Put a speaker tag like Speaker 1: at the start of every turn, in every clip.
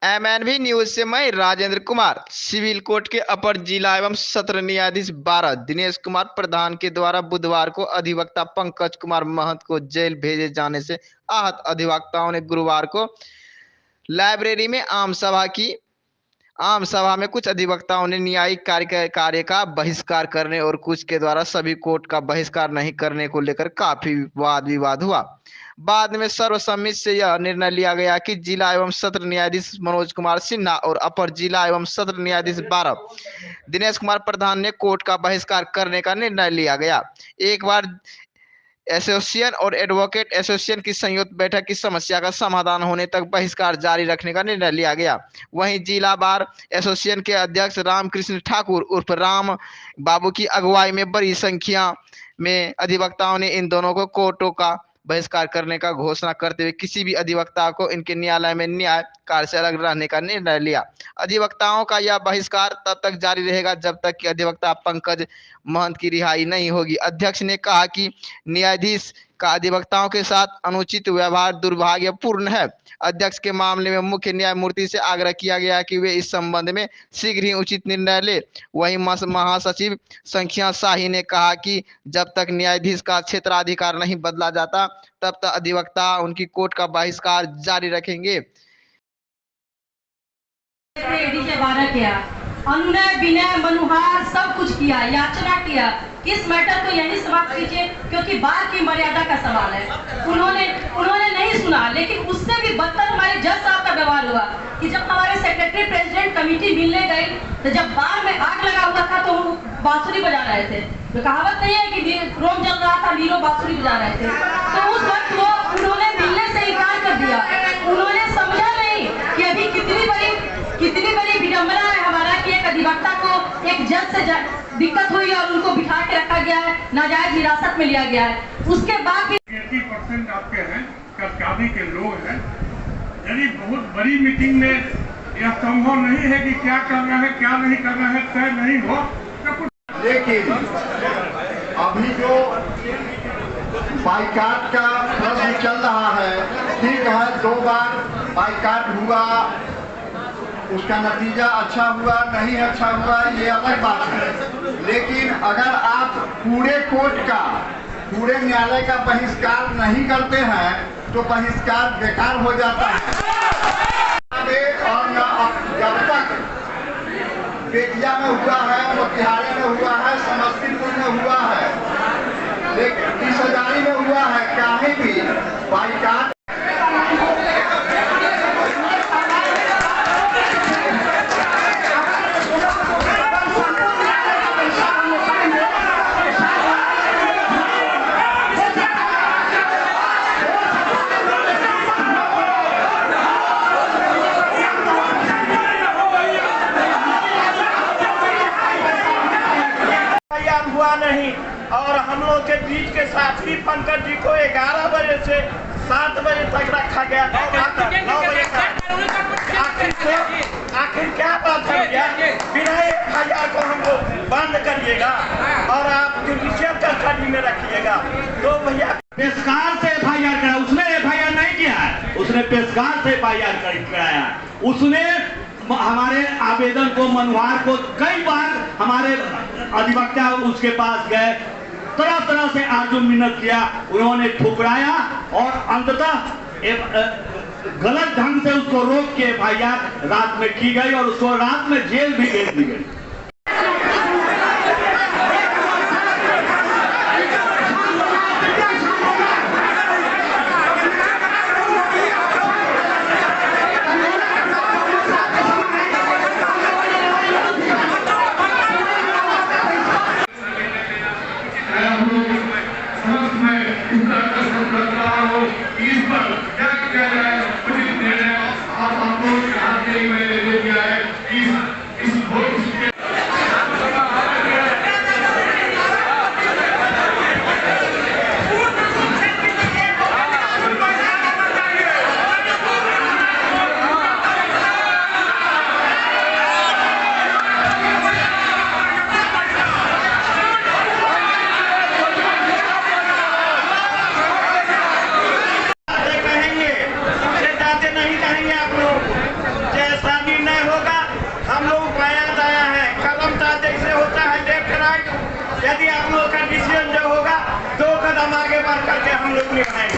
Speaker 1: MNV news से मैं Rajendra Kumar. Civil court के अपर जिला एवं सत्र न्यायाधीश 12 दिनेश कुमार प्रधान के द्वारा बुधवार को अधिवक्ता पंकज कुमार महंत को जेल भेजे जाने से आहत अधिवक्ताओं ने गुरुवार को लाइब्रेरी में आम सभा में कुछ अधिवक्ताओं ने न्यायिक कार्य का बहिष्कार करने और कुछ के द्वारा सभी कोर्ट का बहिष्कार नहीं करने को लेकर काफी वाद विवाद हुआ। बाद में सर्वसम्मति से यह निर्णय लिया गया कि जिला एवं सत्र न्यायाधीश मनोज कुमार सिन्हा और अपर जिला एवं सत्र न्यायाधीश 12 दिनेश कुमार प्रधान ने कोर्ट का बहिष्कार करने का निर्णय लिया गया। एक बार एसोसिएशन और एडवोकेट एसोसिएशन की संयुक्त बैठक की समस्या का समाधान होने तक बहिष्कार जारी रखने का निर्णय लिया गया। वहीं जिला बार एसोसिएशन के अध्यक्ष रामकृष्ण ठाकुर उर्फ राम बाबू की अगुवाई में बड़ी संख्या में अधिवक्ताओं ने इन दोनों को कोर्टों का बहिष्कार करने का घोषणा करते हुए किसी भी अधिवक्ता को इनके न्यायालय में न्याय कार्य से अलग रहने का निर्णय लिया। अधिवक्ताओं का यह बहिष्कार तब तक जारी रहेगा जब तक कि अधिवक्ता पंकज महंत की रिहाई नहीं होगी। अध्यक्ष ने कहा कि न्यायाधीश का अधिवक्ताओं के साथ अनुचित व्यवहार दुर्भाग्यपूर्ण है। अध्यक्ष के मामले में मुख्य न्यायमूर्ति से आग्रह किया गया कि वे इस संबंध में शीघ्र ही उचित निर्णय ले। वहीं महासचिव संख्या शाही ने कहा कि जब तक न्यायाधीश का क्षेत्राधिकार नहीं बदला जाता तब तक अधिवक्ता उनकी कोर्ट का बहिष्कार जारी रखेंगे।
Speaker 2: अनुनय विनय मनुहार सब कुछ किया, याचना किया, किस मैटर को यही समाप्त कीजिए क्योंकि बार की मर्यादा का सवाल है। उन्होंने नहीं सुना, लेकिन उससे भी बदतर हमारे जज साहब का व्यवहार हुआ कि जब हमारे सेक्रेटरी प्रेसिडेंट कमेटी मिलने गई तो जब बार में आग लगा हुआ था तो वो बांसुरी बजा रहे थे। तो कहावत नहीं है कि रोम जल रहा था नीरो बांसुरी बजा रहे थे। तो उस वक्त वो उन्होंने मिलने से इनकार कर दिया। उन्होंने समझा नहीं कि अभी कितनी बड़ी विडंबना है हमारा कि एक अधिवक्ता को एक जज से दिक्कत हुई और उनको बिठा के रखा गया है, नाजायज हिरासत में लिया गया है। उसके बाद भी
Speaker 3: 80% आपके हैं कर्मचारी के लोग हैं। यानी बहुत बड़ी मीटिंग में यह संभव नहीं है कि क्या करना है क्या नहीं करना है तय नहीं हो।
Speaker 4: लेकिन अभी जो बाइकाट का प्रश्न चल रहा है, ठीक है, 2 बार बाइकाट हुआ, उसका नतीजा अच्छा हुआ नहीं अच्छा हुआ ये अलग बात है। लेकिन अगर आप पूरे कोर्ट का पूरे न्यायालय का बहिष्कार नहीं करते हैं तो बहिष्कार बेकार हो जाता है। और जब तक बेतिया में हुआ है, मोतिहारी में हुआ है, समस्तीपुर में हुआ है, लेकिन 30,000 में हुआ है, कहीं भी बाइकाट
Speaker 5: हुआ नहीं। और हम लोग के बीच के साथी पंकज जी को 11 बजे से 7 बजे तक रखा गया, 9 बजे तक। आखिर क्या बात है भैया? बिना FIR को हमको बंद करिएगा और आप जुडिशियल कस्टडी में रखिएगा। तो भैया
Speaker 6: पेशकार से FIR करा, उसने FIR नहीं किया है, उसने पेशकार से FIR कराया। उसने हमारे आवेदन को मनुहार को कई बार हमारे अधिवक्ता उसके पास गए, तरह से आर्जुन मिन्नत किया, उन्होंने ठुकराया और अंततः गलत ढंग से उसको रोक के FIR रात में की गई और उसको रात में जेल भी भेज दी गई।
Speaker 5: कदम आगे बढ़ करके हम लोग निभाएंगे।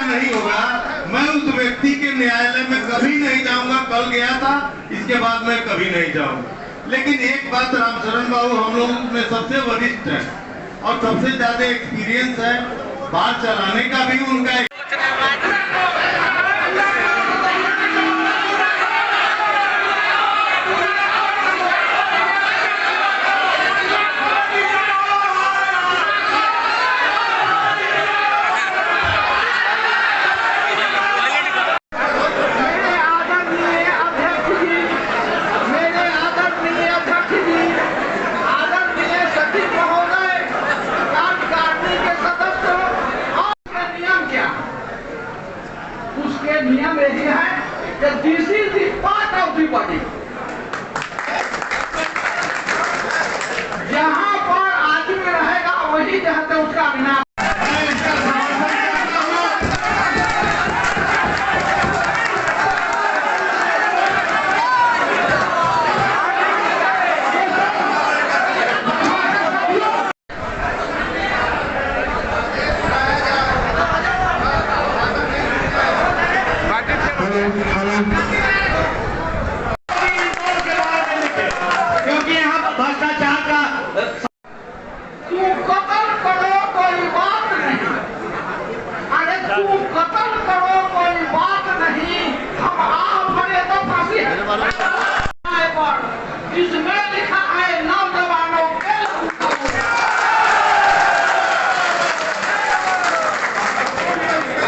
Speaker 7: नहीं होगा, मैं उस व्यक्ति के न्यायालय में कभी नहीं जाऊंगा। कल गया था, इसके बाद मैं कभी नहीं जाऊंगा। लेकिन एक बात, रामचरण बाबू हम लोग में सबसे वरिष्ठ है और सबसे ज्यादा एक्सपीरियंस है, बात चलाने का भी उनका
Speaker 8: नियम यही है कि this is the part of the body. जहां पर आदमी रहेगा वही जहां से उसका नाम।
Speaker 6: क्योंकि यहाँ भ्रष्टाचार का
Speaker 8: तू कत्ल करो कोई बात नहीं, अरे तू कत्ल करो कोई बात नहीं, हम आप बने तो फांसी है। इसमें लिखा है नौजवानों के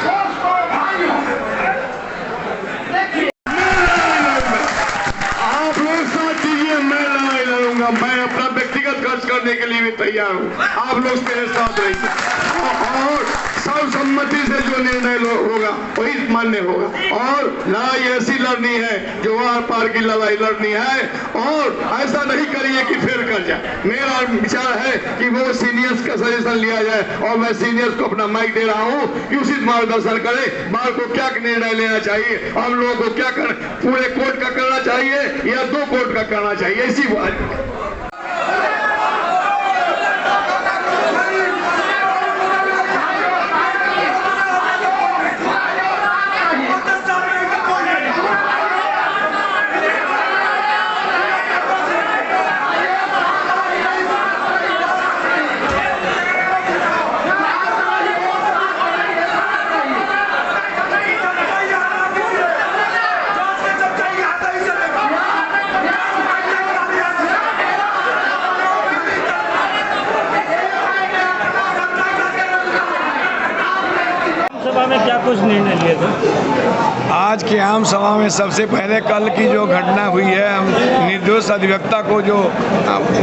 Speaker 8: दोस्तों भाइयों, देखिए
Speaker 7: आप लोग साथ दीजिए, मैं लड़ाई लड़ूंगा। मैं अपना व्यक्तिगत खर्च करने के लिए भी तैयार हूँ। आप लोग मेरे साथ रहिए और सर्वसम्मति से जो निर्णय होगा वही मान्य होगा। और लड़ाई ऐसी लड़नी है जो आर पार की लड़ाई लड़नी है, और ऐसा नहीं करिए कि फिर कर जाए। मेरा विचार है कि वो सीनियर्स का सजेशन लिया जाए और मैं सीनियर्स को अपना माइक दे रहा हूँ कि उचित मार्गदर्शन करें। बार को क्या निर्णय लेना चाहिए, हम लोगों को क्या कर, पूरे कोर्ट का करना चाहिए या 2 कोर्ट का करना चाहिए, इसी बात।
Speaker 9: सभा में क्या कुछ निर्णय लिए थे?
Speaker 10: आज की आम सभा में सबसे पहले कल की जो घटना हुई है, हम निर्दोष अधिवक्ता को जो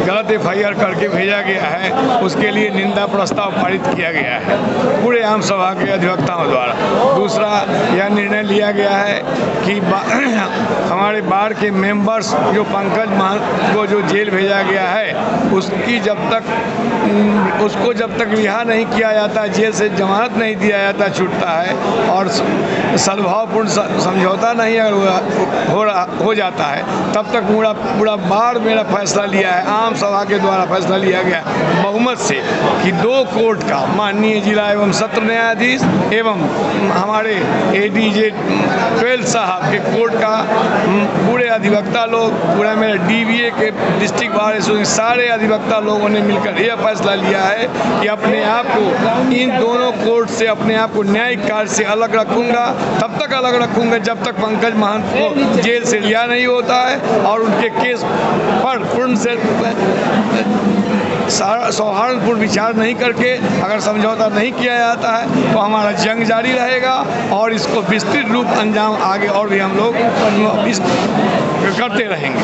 Speaker 10: गलत FIR करके भेजा गया है उसके लिए निंदा प्रस्ताव पारित किया गया है पूरे आम सभा के अधिवक्ताओं द्वारा। दूसरा यह निर्णय लिया गया है कि हमारे बार के मेंबर्स जो पंकज महंत को जो जेल भेजा गया है उसको जब तक रिहा नहीं किया जाता, जेल से जमानत नहीं दिया जाता, छूटता है और सद्भावपूर्ण समझौता नहीं हो जाता है, तब तक पूरा बार मेरा फैसला लिया है, आम सभा के द्वारा फैसला लिया गया बहुमत से कि 2 कोर्ट का माननीय जिला एवं सत्र न्यायाधीश एवं हमारे ADJ 12 साहब के कोर्ट का पूरे अधिवक्ता लोग, पूरा मेरे DBA के डिस्ट्रिक्ट बार एसोसिएशन सारे अधिवक्ता लोगों ने मिलकर यह फैसला लिया है कि अपने आप को इन दोनों कोर्ट से अपने आप को न्यायिक कार्य से अलग रखूंगा। तब तक अलग रखूंगा जब तक पंकज महंत को जेल से रिहा नहीं होता है और उनके केस पर पूर्ण से सौहार्दपूर्ण विचार नहीं करके अगर समझौता नहीं किया जाता है तो हमारा जंग जारी रहेगा और इसको विस्तृत रूप अंजाम आगे और भी हम लोग करते रहेंगे।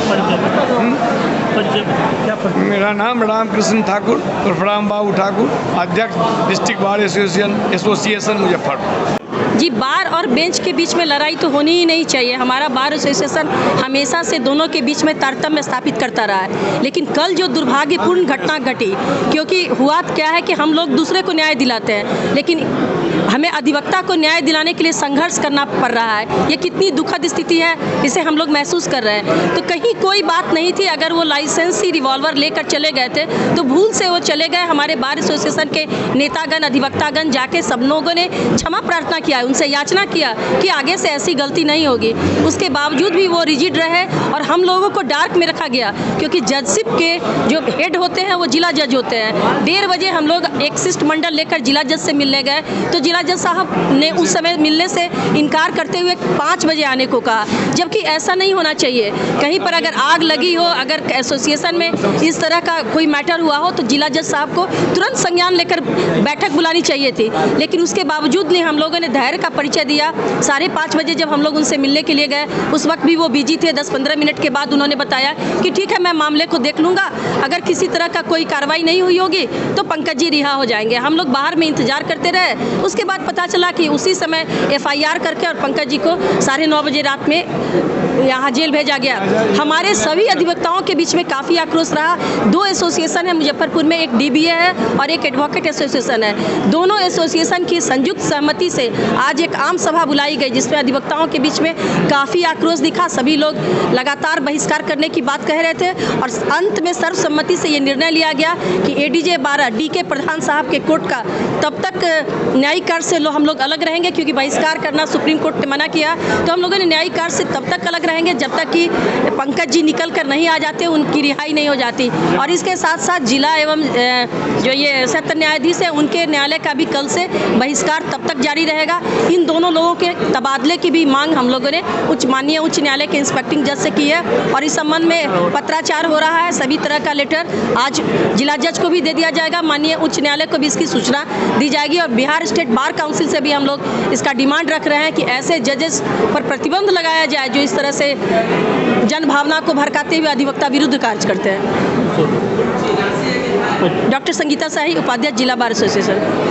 Speaker 10: मेरा नाम रामकृष्ण ठाकुर उर्फ राम बाबू ठाकुर, अध्यक्ष डिस्ट्रिक्ट बार एसोसिएशन मुजफ्फरपुर।
Speaker 2: जी, बार और बेंच के बीच में लड़ाई तो होनी ही नहीं चाहिए। हमारा बार एसोसिएशन हमेशा से दोनों के बीच में तारतम्य स्थापित करता रहा है, लेकिन कल जो दुर्भाग्यपूर्ण घटना घटी, क्योंकि हुआ क्या है कि हम लोग दूसरे को न्याय दिलाते हैं, लेकिन हमें अधिवक्ता को न्याय दिलाने के लिए संघर्ष करना पड़ रहा है। ये कितनी दुखद स्थिति है, इसे हम लोग महसूस कर रहे हैं। तो कहीं कोई बात नहीं थी, अगर वो लाइसेंसी रिवॉल्वर लेकर चले गए थे तो भूल से वो चले गए। हमारे बार एसोसिएशन के नेतागण, अधिवक्तागण जाके सब लोगों ने क्षमा प्रार्थना किया, उनसे याचना किया कि आगे से ऐसी गलती नहीं होगी। उसके बावजूद भी वो रिजिड रहे और हम लोगों को डार्क में रखा गया, क्योंकि जजशिप के जो हेड होते हैं वो जिला जज होते हैं। 1:30 बजे हम लोग एक शिष्टमंडल लेकर जिला जज से मिलने गए तो जिला जज साहब ने उस समय मिलने से इनकार करते हुए 5 बजे आने को कहा, जबकि ऐसा नहीं होना चाहिए। कहीं पर अगर आग लगी हो, अगर एसोसिएशन में इस तरह का कोई मैटर हुआ हो तो जिला जज साहब को तुरंत संज्ञान लेकर बैठक बुलानी चाहिए थी, लेकिन उसके बावजूद भी हम लोगों ने धैर्य का परिचय दिया। 5:30 बजे जब हम लोग उनसे मिलने के लिए गए, उस वक्त भी वो बिजी थे। 10-15 मिनट के बाद उन्होंने बताया कि ठीक है, मैं मामले को देख लूँगा, अगर किसी तरह का कोई कार्रवाई नहीं हुई होगी तो पंकज जी रिहा हो जाएंगे। हम लोग बाहर में इंतजार करते रहे। उसके बाद पता चला कि उसी समय FIR करके और पंकज जी को 9:30 बजे रात में यहाँ जेल भेजा गया। हमारे सभी अधिवक्ताओं के बीच में काफ़ी आक्रोश रहा। 2 एसोसिएशन है मुजफ्फरपुर में, एक DBA है और एक एडवोकेट एसोसिएशन है। दोनों एसोसिएशन की संयुक्त सहमति से आज एक आम सभा बुलाई गई, जिसमें अधिवक्ताओं के बीच में काफ़ी आक्रोश दिखा। सभी लोग लगातार बहिष्कार करने की बात कह रहे थे और अंत में सर्वसम्मति से ये निर्णय लिया गया कि ADJ 12 DK प्रधान साहब के कोर्ट का तब तक न्यायिक कार्य से हम लोग अलग रहेंगे, क्योंकि बहिष्कार करना सुप्रीम कोर्ट ने मना किया। तो हम लोगों ने न्यायिक कार्य से तब तक अलग रहेंगे जब तक कि पंकज जी निकल कर नहीं आ जाते, उनकी रिहाई नहीं हो जाती। और इसके साथ साथ जिला एवं जो ये सत्र न्यायाधीश है, उनके न्यायालय का भी कल से बहिष्कार तब तक जारी रहेगा। इन दोनों लोगों के तबादले की भी मांग हम लोगों ने माननीय उच्च न्यायालय के इंस्पेक्टिंग जज से की है और इस संबंध में पत्राचार हो रहा है। सभी तरह का लेटर आज जिला जज को भी दे दिया जाएगा, माननीय उच्च न्यायालय को भी इसकी सूचना दी जाएगी और बिहार स्टेट बार काउंसिल से भी हम लोग इसका डिमांड रख रहे हैं कि ऐसे जजेस पर प्रतिबंध लगाया जाए जो इस तरह से जन भावना को भड़काते हुए अधिवक्ता विरुद्ध कार्य करते हैं। डॉक्टर संगीता शाही, उपाध्यक्ष जिला बार एसोसिएशन।